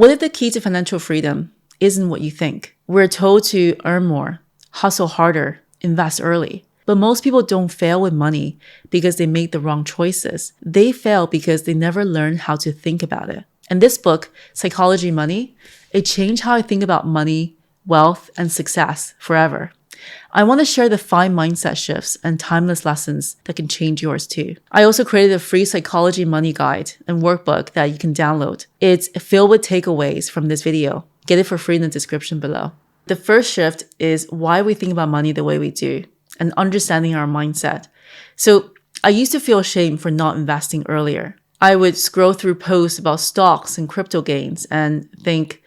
What if the key to financial freedom isn't what you think? We're told to earn more, hustle harder, invest early. But most people don't fail with money because they make the wrong choices. They fail because they never learn how to think about it. And this book, Psychology Money, it changed how I think about money, wealth, and success forever. I want to share the 5 mindset shifts and timeless lessons that can change yours too. I also created a free psychology money guide and workbook that you can download. It's filled with takeaways from this video. Get it for free in the description below. The first shift is why we think about money the way we do and understanding our mindset. So I used to feel ashamed for not investing earlier. I would scroll through posts about stocks and crypto gains and think,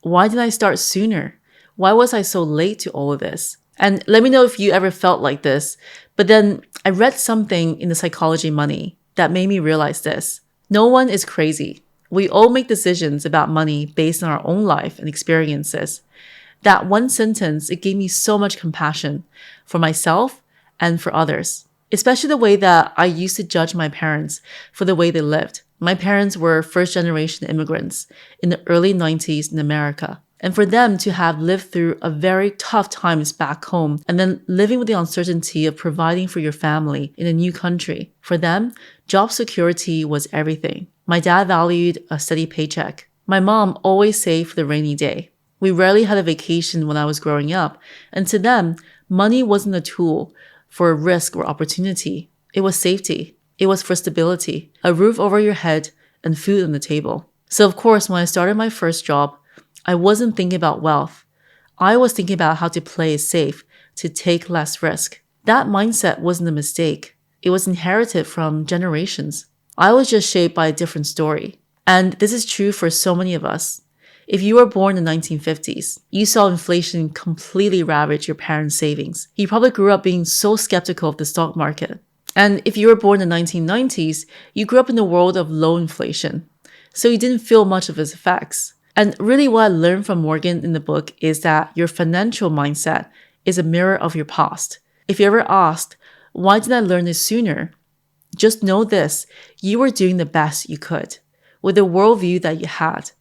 why didn't I start sooner? Why was I so late to all of this? And let me know if you ever felt like this. But then I read something in the Psychology Money that made me realize this. No one is crazy. We all make decisions about money based on our own life and experiences. That one sentence, it gave me so much compassion for myself and for others, especially the way that I used to judge my parents for the way they lived. My parents were first-generation immigrants in the early 90s in America. And for them to have lived through a very tough times back home and then living with the uncertainty of providing for your family in a new country, for them, job security was everything. My dad valued a steady paycheck. My mom always saved for the rainy day. We rarely had a vacation when I was growing up, and to them, money wasn't a tool for risk or opportunity. It was safety. It was for stability, a roof over your head, and food on the table. So of course, when I started my first job, I wasn't thinking about wealth. I was thinking about how to play it safe, to take less risk. That mindset wasn't a mistake. It was inherited from generations. I was just shaped by a different story. And this is true for so many of us. If you were born in the 1950s, you saw inflation completely ravage your parents' savings. You probably grew up being so skeptical of the stock market. And if you were born in the 1990s, you grew up in a world of low inflation. So you didn't feel much of its effects. And really what I learned from Morgan in the book is that your financial mindset is a mirror of your past. If you ever asked, why didn't I learn this sooner? Just know this, you were doing the best you could with the worldview that you had.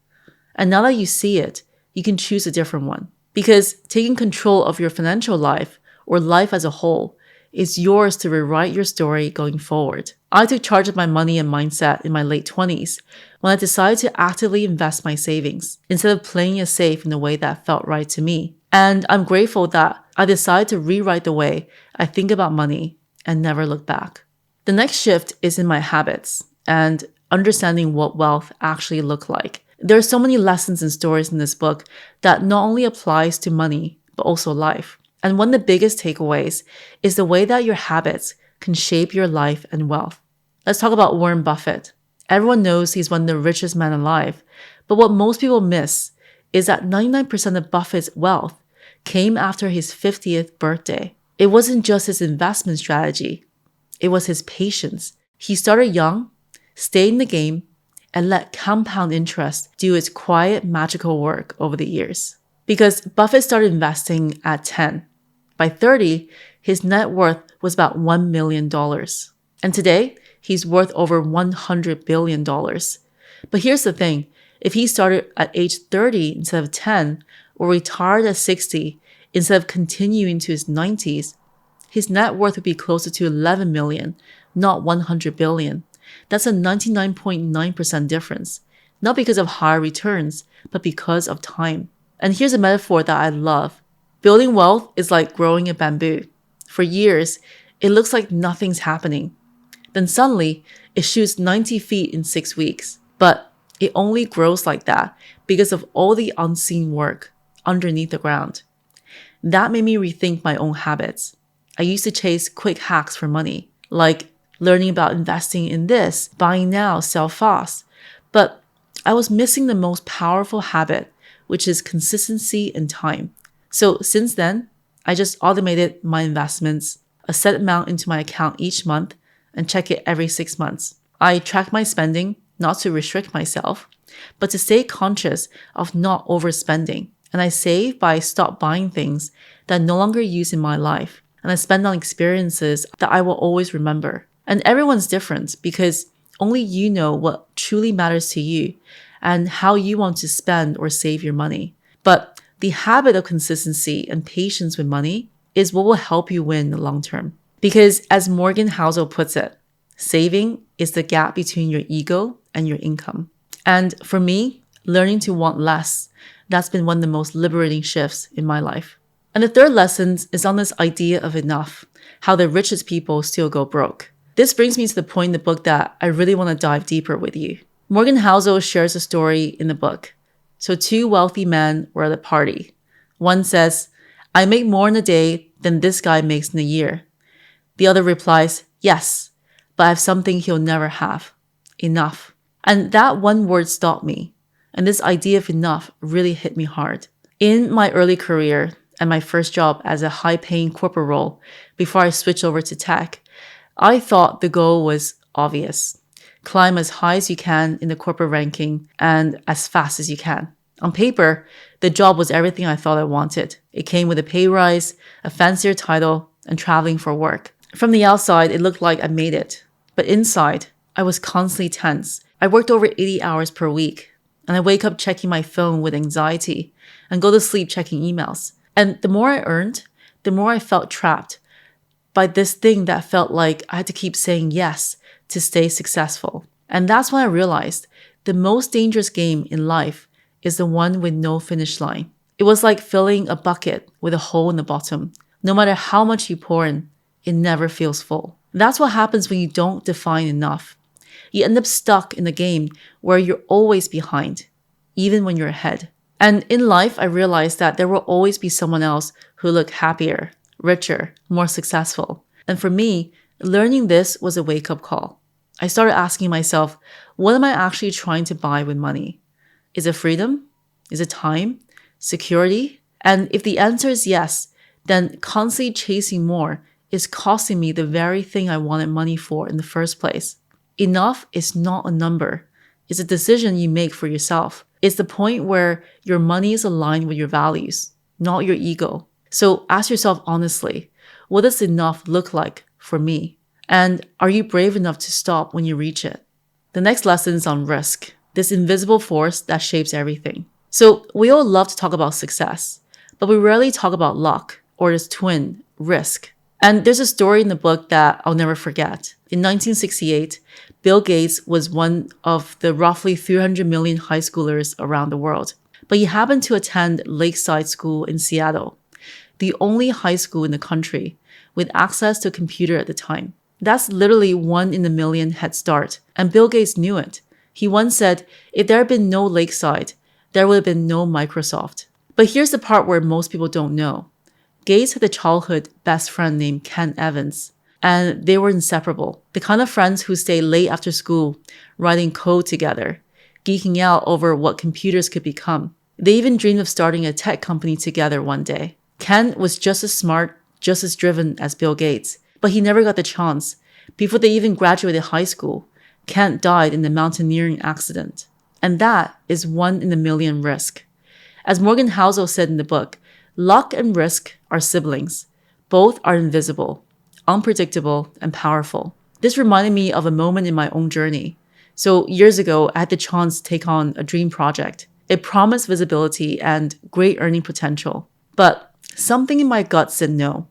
And now that you see it, you can choose a different one. Because taking control of your financial life or life as a whole is yours to rewrite your story going forward. I took charge of my money and mindset in my late 20s when I decided to actively invest my savings instead of playing it safe in a way that felt right to me. And I'm grateful that I decided to rewrite the way I think about money and never look back. The next shift is in my habits and understanding what wealth actually look like. There are so many lessons and stories in this book that not only applies to money, but also life. And one of the biggest takeaways is the way that your habits can shape your life and wealth. Let's talk about Warren Buffett. Everyone knows he's one of the richest men alive, but what most people miss is that 99% of Buffett's wealth came after his 50th birthday. It wasn't just his investment strategy, it was his patience. He started young, stayed in the game, and let compound interest do its quiet, magical work over the years. Because Buffett started investing at 10. By 30, his net worth was about $1 million. And today, he's worth over $100 billion. But here's the thing, if he started at age 30 instead of 10, or retired at 60 instead of continuing to his 90s, his net worth would be closer to 11 million, not 100 billion. That's a 99.9% difference, not because of higher returns, but because of time. And here's a metaphor that I love. Building wealth is like growing a bamboo. For years, it looks like nothing's happening. Then suddenly, it shoots 90 feet in 6 weeks. But it only grows like that because of all the unseen work underneath the ground. That made me rethink my own habits. I used to chase quick hacks for money, like learning about investing in this, buying now, sell fast. But I was missing the most powerful habit, which is consistency and time. So since then, I just automated my investments, a set amount into my account each month, and check it every 6 months. I track my spending, not to restrict myself, but to stay conscious of not overspending. And I save by stop buying things that I no longer use in my life. And I spend on experiences that I will always remember. And everyone's different because only you know what truly matters to you and how you want to spend or save your money. But the habit of consistency and patience with money is what will help you win in the long term. Because as Morgan Housel puts it, saving is the gap between your ego and your income. And for me, learning to want less, that's been one of the most liberating shifts in my life. And the third lesson is on this idea of enough, how the richest people still go broke. This brings me to the point in the book that I really want to dive deeper with you. Morgan Housel shares a story in the book. So two wealthy men were at a party. One says, "I make more in a day than this guy makes in a year." The other replies, "Yes, but I have something he'll never have. Enough." And that one word stopped me. And this idea of enough really hit me hard. In my early career and my first job as a high-paying corporate role before I switched over to tech, I thought the goal was obvious. Climb as high as you can in the corporate ranking and as fast as you can. On paper, the job was everything I thought I wanted. It came with a pay rise, a fancier title, and traveling for work. From the outside, it looked like I made it. But inside, I was constantly tense. I worked over 80 hours per week, and I wake up checking my phone with anxiety and go to sleep checking emails. And the more I earned, the more I felt trapped by this thing that felt like I had to keep saying yes to stay successful. And that's when I realized the most dangerous game in life is the one with no finish line. It was like filling a bucket with a hole in the bottom. No matter how much you pour in, it never feels full. That's what happens when you don't define enough. You end up stuck in a game where you're always behind, even when you're ahead. And in life, I realized that there will always be someone else who looked happier, richer, more successful. And for me, learning this was a wake-up call. I started asking myself, what am I actually trying to buy with money? Is it freedom? Is it time? Security? And if the answer is yes, then constantly chasing more is costing me the very thing I wanted money for in the first place. Enough is not a number. It's a decision you make for yourself. It's the point where your money is aligned with your values, not your ego. So ask yourself honestly, what does enough look like for me? And are you brave enough to stop when you reach it? The next lesson is on risk, this invisible force that shapes everything. So we all love to talk about success, but we rarely talk about luck or its twin, risk. And there's a story in the book that I'll never forget. In 1968, Bill Gates was one of the roughly 300 million high schoolers around the world. But he happened to attend Lakeside School in Seattle, the only high school in the country with access to a computer at the time. That's literally 1 in a million head start, and Bill Gates knew it. He once said, if there had been no Lakeside, there would have been no Microsoft. But here's the part where most people don't know. Gates had a childhood best friend named Ken Evans, and they were inseparable. The kind of friends who stay late after school, writing code together, geeking out over what computers could become. They even dreamed of starting a tech company together one day. Ken was just as smart, just as driven as Bill Gates, but he never got the chance. Before they even graduated high school, Ken died in a mountaineering accident. And that is 1 in a million risk. As Morgan Housel said in the book, luck and risk are siblings. Both are invisible, unpredictable, and powerful. This reminded me of a moment in my own journey. So years ago, I had the chance to take on a dream project. It promised visibility and great earning potential. But something in my gut said no.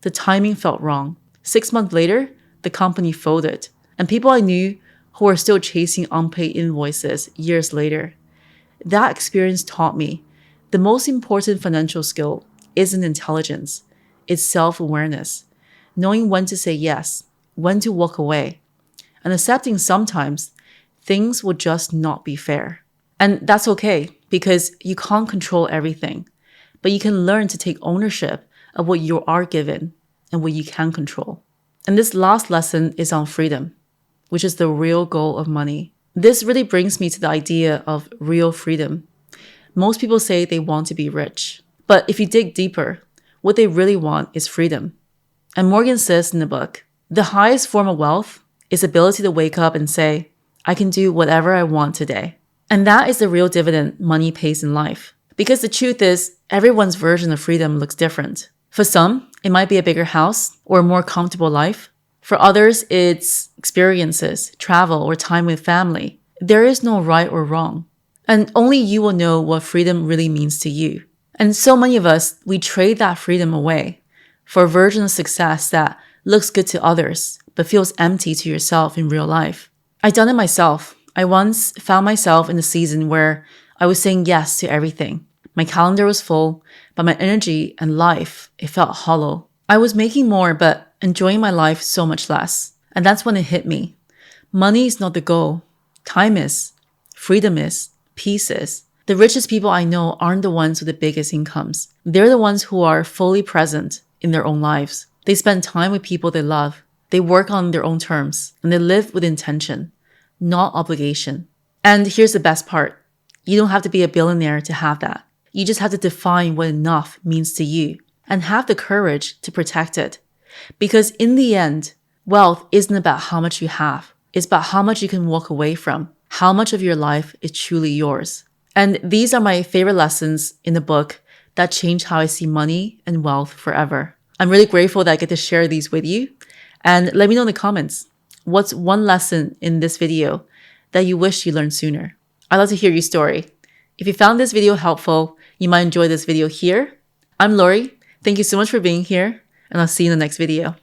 The timing felt wrong. 6 months later, the company folded. And people I knew who were still chasing unpaid invoices years later. That experience taught me the most important financial skill isn't intelligence. It's self-awareness. Knowing when to say yes, when to walk away, and accepting sometimes things will just not be fair. And that's okay, because you can't control everything, but you can learn to take ownership of what you are given and what you can control. And this last lesson is on freedom, which is the real goal of money. This really brings me to the idea of real freedom. Most people say they want to be rich, but if you dig deeper, what they really want is freedom. And Morgan says in the book, the highest form of wealth is the ability to wake up and say, I can do whatever I want today. And that is the real dividend money pays in life. Because the truth is, everyone's version of freedom looks different. For some, it might be a bigger house or a more comfortable life. For others, it's experiences, travel, or time with family. There is no right or wrong. And only you will know what freedom really means to you. And so many of us, we trade that freedom away for a version of success that looks good to others, but feels empty to yourself in real life. I've done it myself. I once found myself in a season where I was saying yes to everything. My calendar was full, but my energy and life, it felt hollow. I was making more, but enjoying my life so much less. And that's when it hit me. Money is not the goal. Time is. Freedom is. Peace is. The richest people I know aren't the ones with the biggest incomes. They're the ones who are fully present in their own lives. They spend time with people they love. They work on their own terms, and they live with intention, not obligation. And here's the best part. You don't have to be a billionaire to have that. You just have to define what enough means to you and have the courage to protect it. Because in the end, wealth isn't about how much you have. It's about how much you can walk away from, how much of your life is truly yours. And these are my favorite lessons in the book that changed how I see money and wealth forever. I'm really grateful that I get to share these with you. And let me know in the comments, what's one lesson in this video that you wish you learned sooner? I'd love to hear your story. If you found this video helpful, you might enjoy this video here. I'm Laurie. Thank you so much for being here, and I'll see you in the next video.